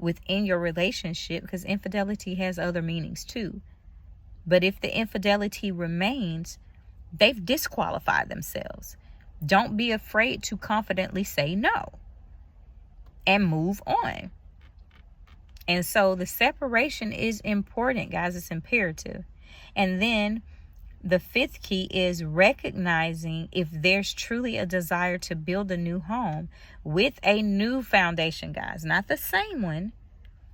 within your relationship, because infidelity has other meanings too. But if the infidelity remains, they've disqualified themselves. Don't be afraid to confidently say no and move on. And so the separation is important, guys. It's imperative. And then the fifth key is recognizing if there's truly a desire to build a new home with a new foundation, guys. Not the same one,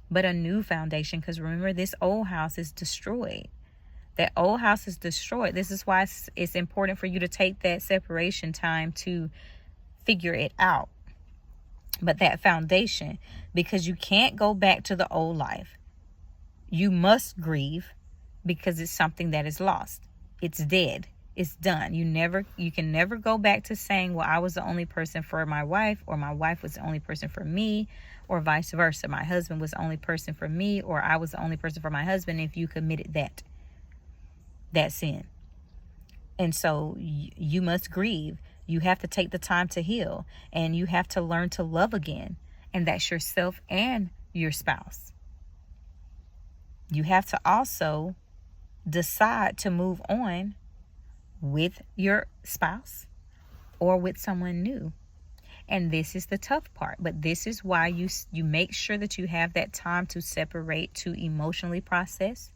but a new foundation. Because remember, this old house is destroyed. That old house is destroyed. This is why it's important for you to take that separation time to figure it out. But that foundation, because you can't go back to the old life. You must grieve because it's something that is lost. It's dead. It's done. You can never go back to saying, well, I was the only person for my wife, or my wife was the only person for me, or vice versa. My husband was the only person for me, or I was the only person for my husband, if you committed that sin. And so you must grieve. You have to take the time to heal, and you have to learn to love again. And that's yourself and your spouse. You have to also decide to move on with your spouse or with someone new. And this is the tough part, but this is why you make sure that you have that time to separate, to emotionally process,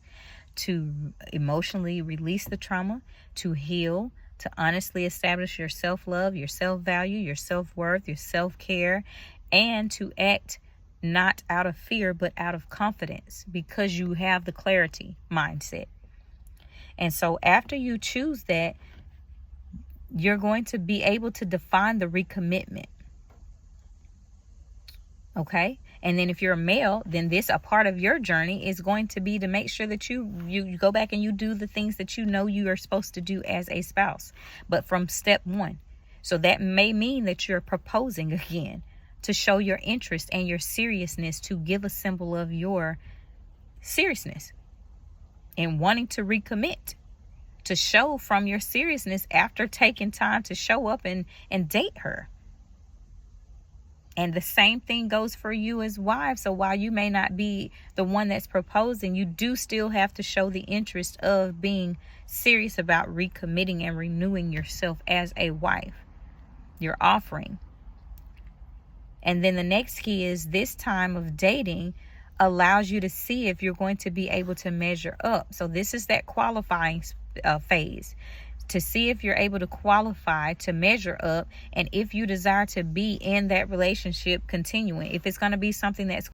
to emotionally release the trauma, to heal, to honestly establish your self-love, your self-value, your self-worth, your self-care, and to act not out of fear, but out of confidence, because you have the clarity mindset. And so after you choose that, you're going to be able to define the recommitment. Okay? And then if you're a male, then a part of your journey is going to be to make sure that you go back and you do the things that you know you are supposed to do as a spouse, but from step one. So that may mean that you're proposing again, to show your interest and your seriousness, to give a symbol of your seriousness and wanting to recommit, to show from your seriousness after taking time to show up and date her. And the same thing goes for you as wives. So while you may not be the one that's proposing, you do still have to show the interest of being serious about recommitting and renewing yourself as a wife. You're offering. And then the next key is this time of dating allows you to see if you're going to be able to measure up. So this is that qualifying phase, to see if you're able to qualify, to measure up, and if you desire to be in that relationship continuing, if it's going to be something that's